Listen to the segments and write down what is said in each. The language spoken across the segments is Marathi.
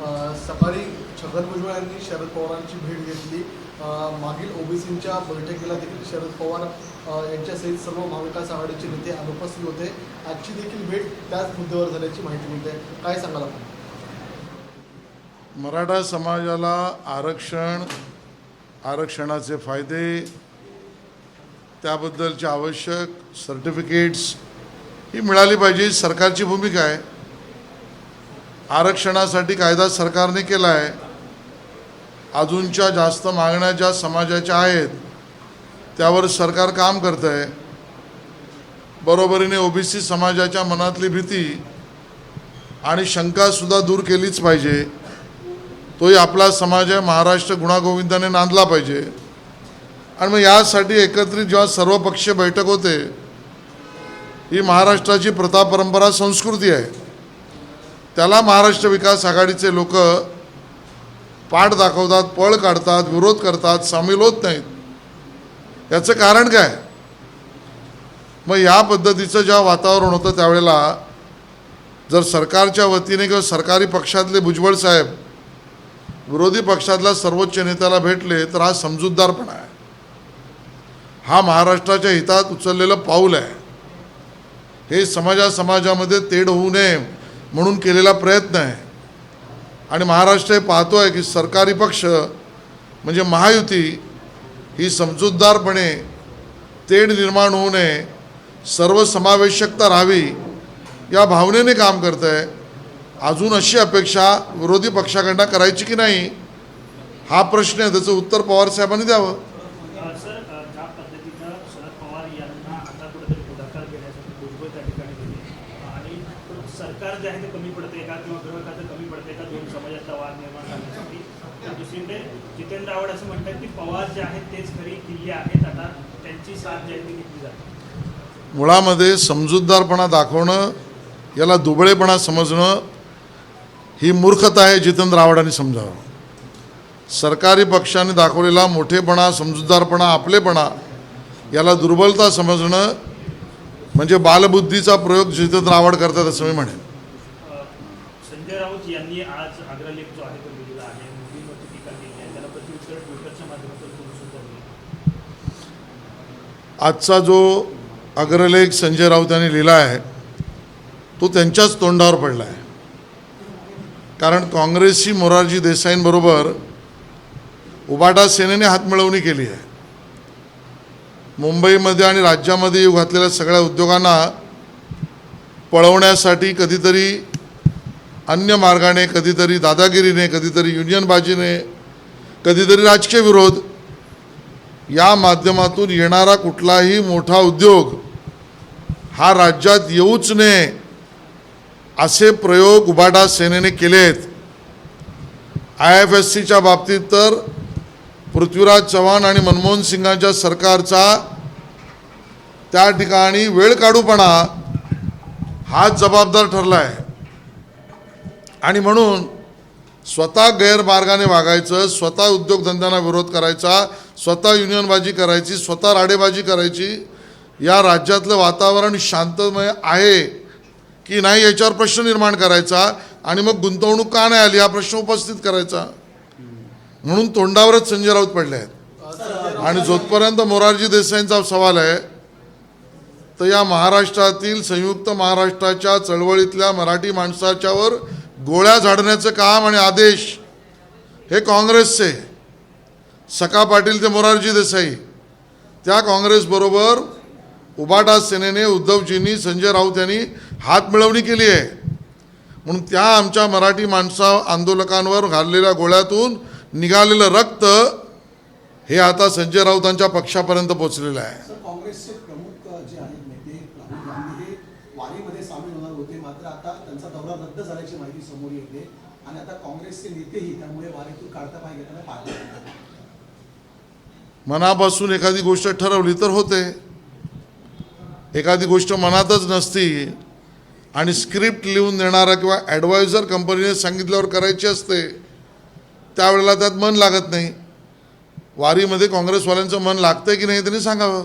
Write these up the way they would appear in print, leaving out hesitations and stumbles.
सकाळी छगन भुजबळ यांनी शरद पवारांची भेट घेतली। मागील ओबीसींच्या बैठकीला देखील शरद पवार यांच्यासहित सर्व महाविकास आघाडीचे नेते अनुपस्थित होते। आजची देखील भेट त्याच मुद्द्यावर झाल्याची माहिती मिळते। काय सांगाल आपण? मराठा समाजाला आरक्षणाचे फायदे, त्याबद्दलचे आवश्यक सर्टिफिकेट्स ही मिळाली पाहिजे, सरकारची भूमिका आहे। आरक्षणासाठी कायदा सरकारने केला आहे। अजूनच्या जास्त मागण्या ज्या समाजाच्या आहेत त्यावर सरकार काम करत आहे। बरोबरीने ओबीसी समाजाच्या मनातली भीती आणि शंकासुद्धा दूर केलीच पाहिजे। तोही आपला समाज आहे, महाराष्ट्र गुणागोविंदाने नांदला पाहिजे। आणि मग यासाठी एकत्रित जेव्हा सर्वपक्षीय बैठक होते, ही महाराष्ट्राची प्रथा परंपरा संस्कृती आहे, त्याला महाराष्ट्र विकास आघाडीचे लोक पाठ दाखवतात, पळ काढतात, विरोध करतात, सामील होत नाहीत। याचं कारण काय? मग या पद्धतीचं जेव्हा वातावरण होतं त्यावेळेला जर सरकारच्या वतीने किंवा सरकारी पक्षातले भुजबळ साहेब विरोधी पक्षातल्या सर्वोच्च नेत्याला भेटले तर हा समजूतदारपणा आहे, हा महाराष्ट्राच्या हितात उचललेलं पाऊल आहे। हे समाजामध्ये तेढ होऊ नये म्हणून केलेला प्रयत्न आहे। आणि महाराष्ट्र हे पाहतोय की सरकारी पक्ष म्हणजे महायुती ही समजूतदारपणे तेढ निर्माण होऊ नये, सर्वसमावेशकता राहावी या भावनेने काम करत आहे। अजून अशी अपेक्षा विरोधी पक्षाकडनं करायची की नाही हा प्रश्न आहे, त्याचं उत्तर पवार साहेबांनी द्यावं। सर, ज्या पद्धतीनं शरद पवार यांना आता कुठेतरी पुढाकार घेण्यासाठी भुजबळ त्या ठिकाणी गेले आणि सरकार जे आहे ते कमी पडते का किंवा गृह खातं कमी पडते का दोन समाजाचा वाद निर्माण करण्यासाठी, तर दुसरीकडे जितेंद्र आव्हाड असं म्हणतात की पवार जे आहेत तेच खरी किल्ले आहेत, आता त्यांची साथ जी आहे ती घेतली जाते। मुळामध्ये समजूतदारपणा दाखवणं, याला दुबळेपणा समजणं ही मूर्खता आहे, जितेंद्र आव्हाडांनी समजावं। सरकारी पक्षाने दाखवलेला मोठेपणा, समजूतदारपणा, आपलेपणा याला दुर्बलता समजणं म्हणजे बालबुद्धीचा प्रयोग जितेंद्र आव्हाड करतात असं मी म्हणेन। संजय राऊत यांनी आज अग्रलेख जो आहे तो लिहिलेला आहे, मोदींवरती टीका केली आहे, त्याला प्रत्युत्तर ट्विटरच्या माध्यमातून तुम्ही सुद्धा दिली। आजचा जो अग्रलेख संजय राऊत यांनी लिहिला आहे तो त्यांच्याच तोंडावर पडला आहे, कारण काँग्रेसची मोरारजी देसाईंबरोबर उबाटा सेनेने हातमिळवणी केली आहे। मुंबईमध्ये आणि राज्यामध्ये येऊ घातलेल्या सगळ्या उद्योगांना पळवण्यासाठी कधीतरी अन्य मार्गाने, कधीतरी दादागिरीने, कधीतरी युनियनबाजीने, कधीतरी राजकीय विरोध या माध्यमातून येणारा कुठलाही मोठा उद्योग हा राज्यात येऊच नये असे प्रयोग उबाटा सेनेने केलेत। IFSCच्या बाबतीत तर पृथ्वीराज चव्हाण आणि मनमोहन सिंगांच्या सरकारचा त्या ठिकाणी वेळ काढूपणा हाच जबाबदार ठरला आहे। आणि म्हणून स्वतः गैरमार्गाने वागायचं, स्वतः उद्योगधंद्यांना विरोध करायचा, स्वतः युनियनबाजी करायची, स्वतः राडेबाजी करायची, या राज्यातलं वातावरण शांतमय आहे की नाही याच्यावर प्रश्न निर्माण करायचा आणि मग गुंतवणूक का नाही आली हा प्रश्न उपस्थित करायचा। म्हणून तोंडावरच संजय राऊत पडले आहेत। आणि जोपर्यंत मोरारजी देसाईंचा सवाल आहे तर या महाराष्ट्रातील संयुक्त महाराष्ट्राच्या चळवळीतल्या मराठी माणसाच्यावर गोळ्या झाडण्याचं काम आणि आदेश हे काँग्रेसचे, सखा पाटील ते मोरारजी देसाई, त्या काँग्रेसबरोबर उबाटा सेनेने, उद्धवजींनी, संजय राऊत यांनी हातमिळवणी केली आहे। म्हणून त्या आमच्या मराठी आंदोलकांवर घाललेल्या गोळ्यातून निघालेलं रक्त हे आता संजय राऊतांच्या पक्षापर्यंत पोहोचलेलं आहे। काँग्रेसचे प्रमुख जे आहेत नेते राहुल गांधी हे वारीमध्ये सामील होणार होते, मात्र आता त्यांचा दौरा रद्द झाल्याची माहिती समोर येते आणि आता काँग्रेसचे नेतेही त्यामुळे वारीतून काढता पाय घेताना पाहिलं। मनापासून एखादी गोष्ट ठरवली तर होते, एखादी गोष्ट मनातच नसती आणि स्क्रिप्ट लिहून देणारा किंवा ॲडवायझर कंपनीने सांगितल्यावर करायची असते, त्यावेळेला त्यात मन लागत नाही। वारीमध्ये काँग्रेसवाल्यांचं मन लागतंय की नाही त्यांनी सांगावं।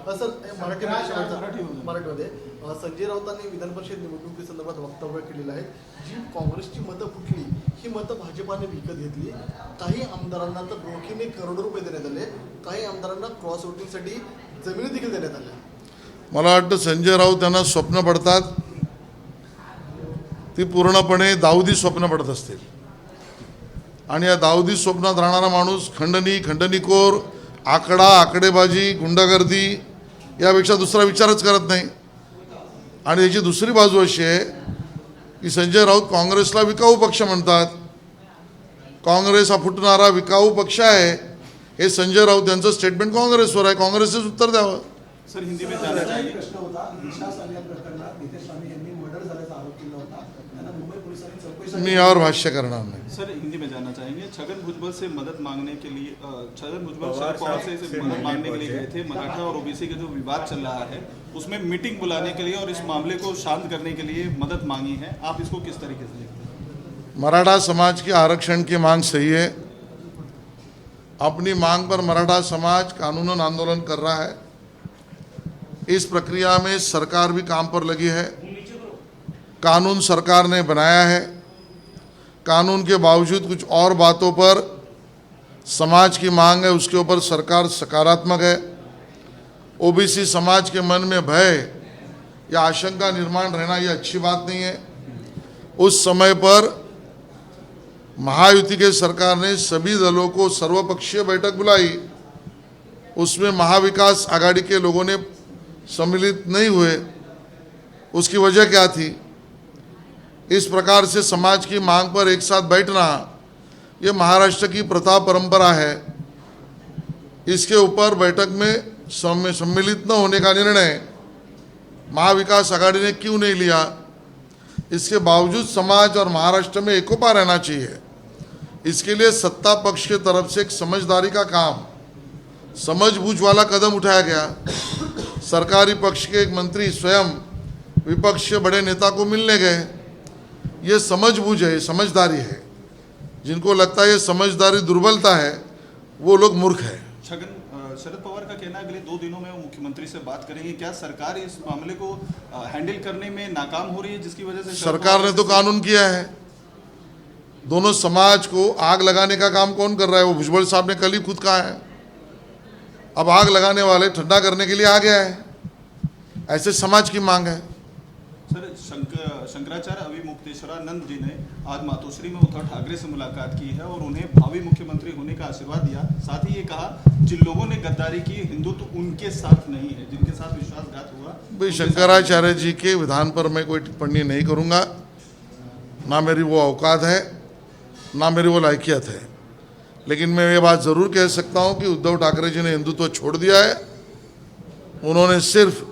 सर मराठीमध्ये संजय राऊतांनी विधान परिषद निवडणुकीसंदर्भात वक्तव्य केलेलं आहे. जी काँग्रेसची मतं फुटली ही मतं भाजपाने विकत घेतली. काही आमदारांना तर रोखीने करोडो रुपये देण्यात आले. काही आमदारांना क्रॉस वोटिंगसाठी जमिनी देखील देण्यात आल्या. मला वाटतं संजय राऊत त्यांना स्वप्न पडतात ती पूर्णपणे दाऊदी स्वप्न पडत असतील. आणि या दाऊदी स्वप्नात राहणारा माणूस खंडणीखोर, आकडेबाजी, गुंडागर्दी यापेक्षा दुसरा विचारच करत नाही. आणि याची दुसरी बाजू अशी आहे की संजय राऊत काँग्रेसला विकाऊ पक्ष म्हणतात. काँग्रेस हा फुटणारा विकाऊ पक्ष आहे हे संजय राऊत यांचं स्टेटमेंट काँग्रेसवर आहे. काँग्रेसच उत्तर द्यावं. सर हिंदी में जानना चाहिए. प्रश्न होता दिशा सालिया प्रकरणात नितेश राणे यांनी मर्डर झाल्याचा आरोप केला होता. त्यांना मुंबई पोलिसांनी चौकशी. मी यावर भाष्य करणार नाही. सर हिंदी में जानना चाहेंगे. छगन भुजबल से मदद मांगने के लिए छगन भुजबल शरद पवार से मदद मांगने के लिए गए थे. मराठा और ओबीसी के जो विवाद चल रहा है उसमें मीटिंग बुलाने के लिए और इस मामले को शांत करने के लिए मदद मांगी है. आप इसको किस तरीके से देखते हैं? मराठा समाज की आरक्षण की मांग सही है. अपनी मांग पर मराठा समाज कानूनन आंदोलन कर रहा है. इस प्रक्रिया में सरकार भी काम पर लगी है. कानून सरकार ने बनाया है. कानून के बावजूद कुछ और बातों पर समाज की मांग है उसके ऊपर सरकार सकारात्मक है. ओबीसी समाज के मन में भय या आशंका निर्माण रहना ये अच्छी बात नहीं है. उस समय पर महायुति के सरकार ने सभी दलों को सर्वपक्षीय बैठक बुलाई. उसमें महाविकास आघाड़ी के लोगों ने सम्मिलित नहीं हुए. उसकी वजह क्या थी? इस प्रकार से समाज की मांग पर एक साथ बैठना ये महाराष्ट्र की प्रथा परंपरा है. इसके ऊपर बैठक में सम्मिलित न होने का निर्णय महाविकास आघाड़ी ने क्यों नहीं लिया? इसके बावजूद समाज और महाराष्ट्र में एकोपा रहना चाहिए. इसके लिए सत्ता पक्ष की तरफ से एक समझदारी का काम, समझबूझ वाला कदम उठाया गया. सरकारी पक्ष के एक मंत्री स्वयं विपक्ष के बड़े नेता को मिलने गए. ये समझबूझ है, समझदारी है. जिनको लगता है ये समझदारी दुर्बलता है वो लोग मूर्ख है. शरद पवार का कहना है अगले 2 दिनों में वो मुख्यमंत्री से बात करेंगे. क्या सरकार इस मामले को हैंडल करने में नाकाम हो रही है जिसकी वजह से सरकार ने तो कानून किया है. दोनों समाज को आग लगाने का काम कौन कर रहा है? वो भुजबल साहब ने कल ही खुद कहा है. अब आग लगाने वाले ठंडा करने के लिए आ गया है. ऐसे समाज की मांग है. सर शंकराचार्य अविमुक्तेश्वरानंद जी ने आज मातोश्री में उद्धव ठाकरे से मुलाकात की है और उन्हें भावी मुख्यमंत्री होने का आशीर्वाद दिया. साथ ही ये कहा जिन लोगों ने गद्दारी की हिंदुत्व उनके साथ नहीं है, जिनके साथ विश्वासघात हुआ. भाई शंकराचार्य जी के विधान पर मैं कोई टिप्पणी नहीं करूंगा. ना मेरी वो औकात है ना मेरी वो लायकियत है. लेकिन मैं ये बात ज़रूर कह सकता हूँ कि उद्धव ठाकरे जी ने हिंदुत्व छोड़ दिया है. उन्होंने सिर्फ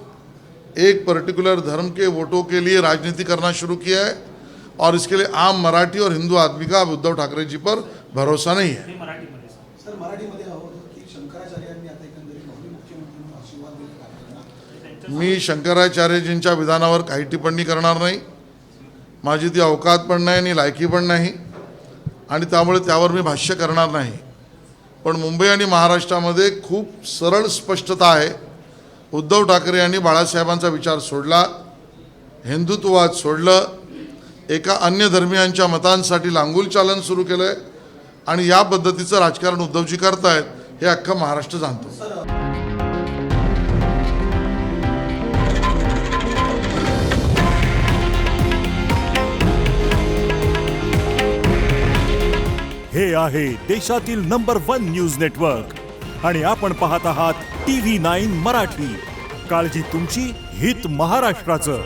एक पर्टिकुलर धर्म के वोटों के लिए राजनीति करना शुरू किया है और इसके लिए आम मराठी और हिंदू आदमी का उद्धव ठाकरे जी पर भरोसा नहीं है. सर मराठीमध्ये हवं होतं की शंकराचार्यांनी आता एकंदरीत भावी मुख्यमंत्री म्हणून आशीर्वाद दिला. मी शंकराचार्यजींच्या विधानावर काही टिप्पणी करणार नाही. माझी ती अवकात पण नाही आणि लायकी पण नाही आणि त्यामुळे त्यावर मी भाष्य करणार नाही. पण मुंबई आणि महाराष्ट्रामध्ये खूप सरळ स्पष्टता आहे. उद्धव ठाकरे यांनी बाळासाहेबांचा विचार सोडला, हिंदुत्ववाद सोडलं, एका अन्य धर्मियांच्या मतांसाठी लांगुल चालन सुरू केलं आहे आणि या पद्धतीचं राजकारण उद्धवजी करतायत हे अख्खं महाराष्ट्र जाणतो. हे आहे देशातील नंबर 1 न्यूज नेटवर्क आणि आपण पाहत आहात TV9 मराठी. काळजी तुमची, हित महाराष्ट्राचं.